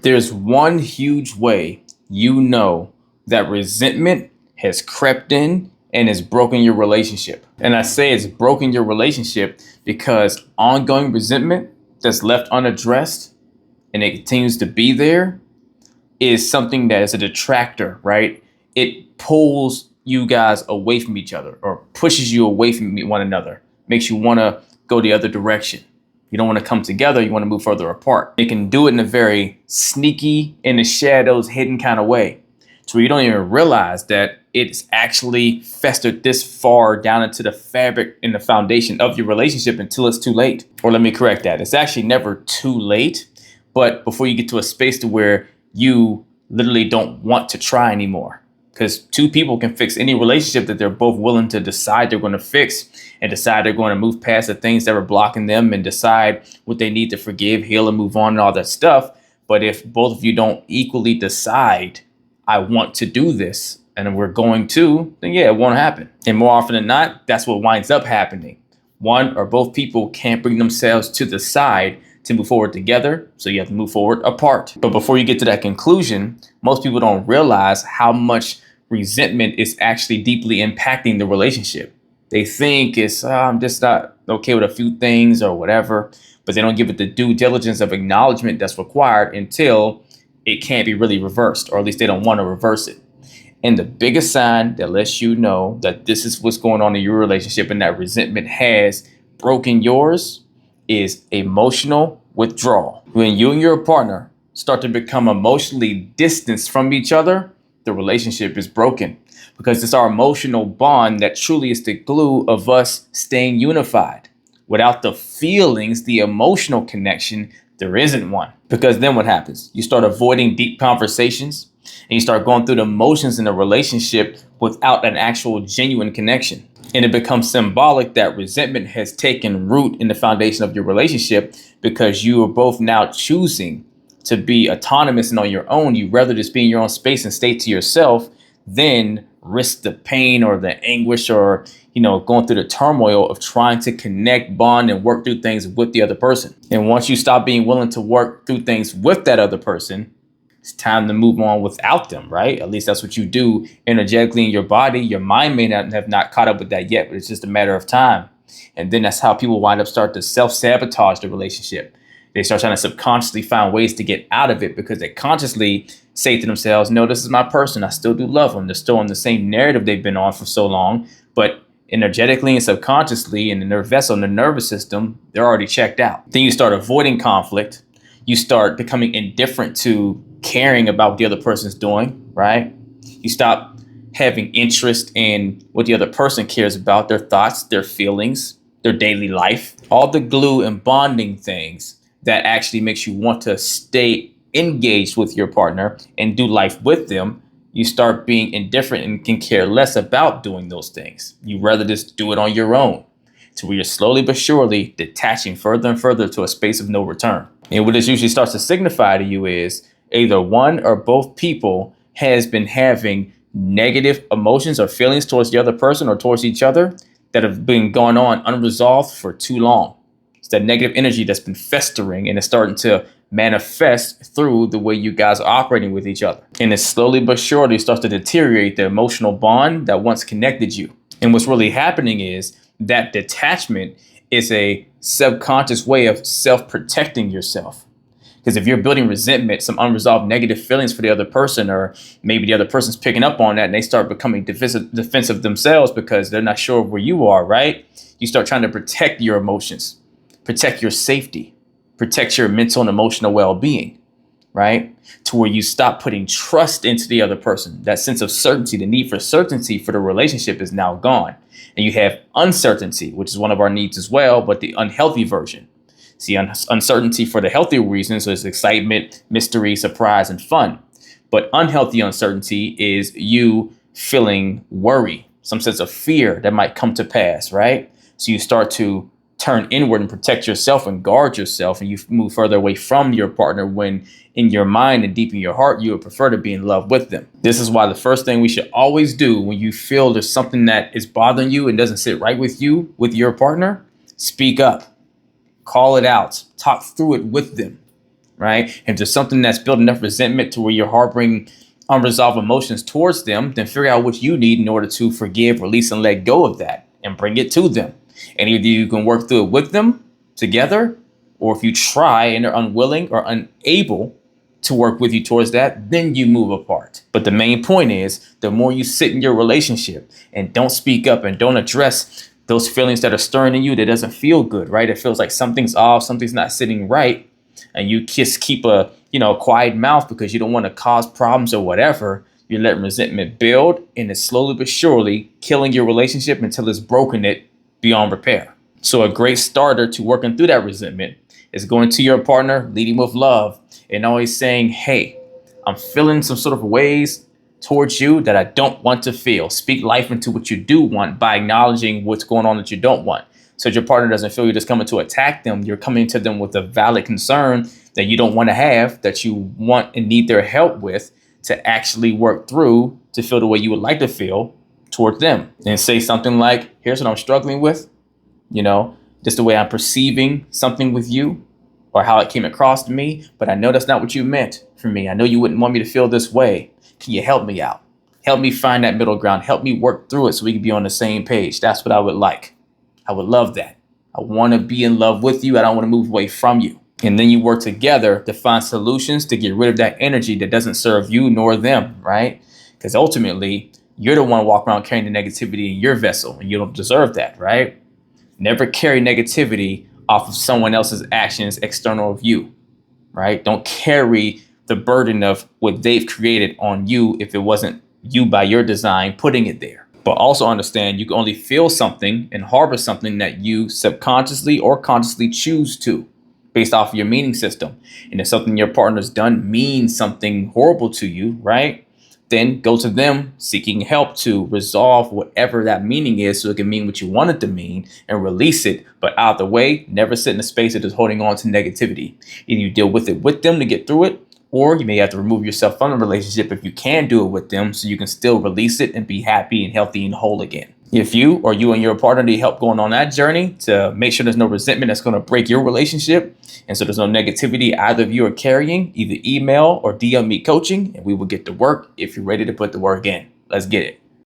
There's one huge way you know that resentment has crept in and has broken your relationship. And I say it's broken your relationship because ongoing resentment that's left unaddressed and it continues to be there is something that is a detractor, right? It pulls you guys away from each other or pushes you away from one another, makes you want to go the other direction. You don't want to come together. You want to move further apart. It can do it in a very sneaky, in the shadows, hidden kind of way. So you don't even realize that it's actually festered this far down into the fabric and the foundation of your relationship until it's too late. Or let me correct that. It's actually never too late. But before you get to a space to where you literally don't want to try anymore. Because two people can fix any relationship that they're both willing to decide they're going to fix and decide they're going to move past the things that were blocking them and decide what they need to forgive, heal, and move on and all that stuff. But if both of you don't equally decide, I want to do this and we're going to, then yeah, it won't happen. And more often than not, that's what winds up happening. One or both people can't bring themselves to the side to move forward together, so you have to move forward apart. But before you get to that conclusion, most people don't realize how much resentment is actually deeply impacting the relationship. They think it's, I'm just not okay with a few things or whatever, but they don't give it the due diligence of acknowledgement that's required until it can't be really reversed, or at least they don't want to reverse it. And the biggest sign that lets you know that this is what's going on in your relationship and that resentment has broken yours is emotional withdrawal. When you and your partner start to become emotionally distanced from each other, the relationship is broken because it's our emotional bond that truly is the glue of us staying unified. Without the feelings, the emotional connection, there isn't one. Because then what happens? You start avoiding deep conversations and you start going through the motions in a relationship without an actual genuine connection. And it becomes symbolic that resentment has taken root in the foundation of your relationship because you are both now choosing to be autonomous and on your own. You rather just be in your own space and stay to yourself than risk the pain or the anguish or, going through the turmoil of trying to connect, bond, and work through things with the other person. And once you stop being willing to work through things with that other person, it's time to move on without them, right? At least that's what you do energetically in your body. Your mind may not have caught up with that yet, but it's just a matter of time. And then that's how people start to self-sabotage the relationship. They start trying to subconsciously find ways to get out of it because they consciously say to themselves, no, this is my person. I still do love them. They're still on the same narrative they've been on for so long. But energetically and subconsciously in the nerve vessel and the nervous system, they're already checked out. Then you start avoiding conflict. You start becoming indifferent to caring about what the other person's doing, right? You stop having interest in what the other person cares about, their thoughts, their feelings, their daily life, all the glue and bonding things that actually makes you want to stay engaged with your partner and do life with them. You start being indifferent and can care less about doing those things. You rather just do it on your own. So where you're slowly but surely detaching further and further to a space of no return. And what this usually starts to signify to you is either one or both people has been having negative emotions or feelings towards the other person or towards each other that have been going on unresolved for too long. It's that negative energy that's been festering and it's starting to manifest through the way you guys are operating with each other. And it slowly but surely starts to deteriorate the emotional bond that once connected you. And what's really happening is that detachment is a subconscious way of self-protecting yourself. Because if you're building resentment, some unresolved negative feelings for the other person, or maybe the other person's picking up on that and they start becoming defensive themselves because they're not sure where you are, right? You start trying to protect your emotions, protect your safety, protect your mental and emotional well-being, right? To where you stop putting trust into the other person. That sense of certainty, the need for certainty for the relationship is now gone. And you have uncertainty, which is one of our needs as well, but the unhealthy version. See, uncertainty for the healthy reasons, so it's excitement, mystery, surprise, and fun. But unhealthy uncertainty is you feeling worry, some sense of fear that might come to pass, right? So you start to turn inward and protect yourself and guard yourself, and you move further away from your partner when in your mind and deep in your heart, you would prefer to be in love with them. This is why the first thing we should always do when you feel there's something that is bothering you and doesn't sit right with you, with your partner, speak up, call it out, talk through it with them. right? If there's something that's building up resentment to where you're harboring unresolved emotions towards them, then figure out what you need in order to forgive, release, and let go of that and bring it to them. And either you can work through it with them together, or if you try and they're unwilling or unable to work with you towards that, then you move apart. But the main point is, the more you sit in your relationship and don't speak up and don't address those feelings that are stirring in you that doesn't feel good, right? It feels like something's off, something's not sitting right, and you just keep a quiet mouth because you don't want to cause problems or whatever. You're letting resentment build, and it's slowly but surely killing your relationship until it's broken it beyond repair. So a great starter to working through that resentment is going to your partner, leading with love, and always saying, hey, I'm feeling some sort of ways towards you that I don't want to feel. Speak life into what you do want by acknowledging what's going on that you don't want. So your partner doesn't feel you're just coming to attack them. You're coming to them with a valid concern that you don't want to have, that you want and need their help with to actually work through to feel the way you would like to feel towards them. And say something like, here's what I'm struggling with, just the way I'm perceiving something with you or how it came across to me, but I know that's not what you meant for me. I know you wouldn't want me to feel this way. Can you help me out? Help me find that middle ground. Help me work through it so we can be on the same page. That's what I would like. I would love that. I want to be in love with you. I don't want to move away from you. And then you work together to find solutions to get rid of that energy that doesn't serve you nor them, right? Because ultimately, you're the one walking around carrying the negativity in your vessel, and you don't deserve that, right? Never carry negativity off of someone else's actions external of you, right? Don't carry the burden of what they've created on you if it wasn't you by your design putting it there. But also understand you can only feel something and harbor something that you subconsciously or consciously choose to, based off of your meaning system. And if something your partner's done means something horrible to you, right? Then go to them seeking help to resolve whatever that meaning is so it can mean what you want it to mean and release it. But out of the way, never sit in a space that is holding on to negativity. Either you deal with it with them to get through it, or you may have to remove yourself from the relationship if you can do it with them so you can still release it and be happy and healthy and whole again. If you or you and your partner need help going on that journey to make sure there's no resentment that's going to break your relationship, and so there's no negativity either of you are carrying, either email or DM me coaching, and we will get to work if you're ready to put the work in. Let's get it.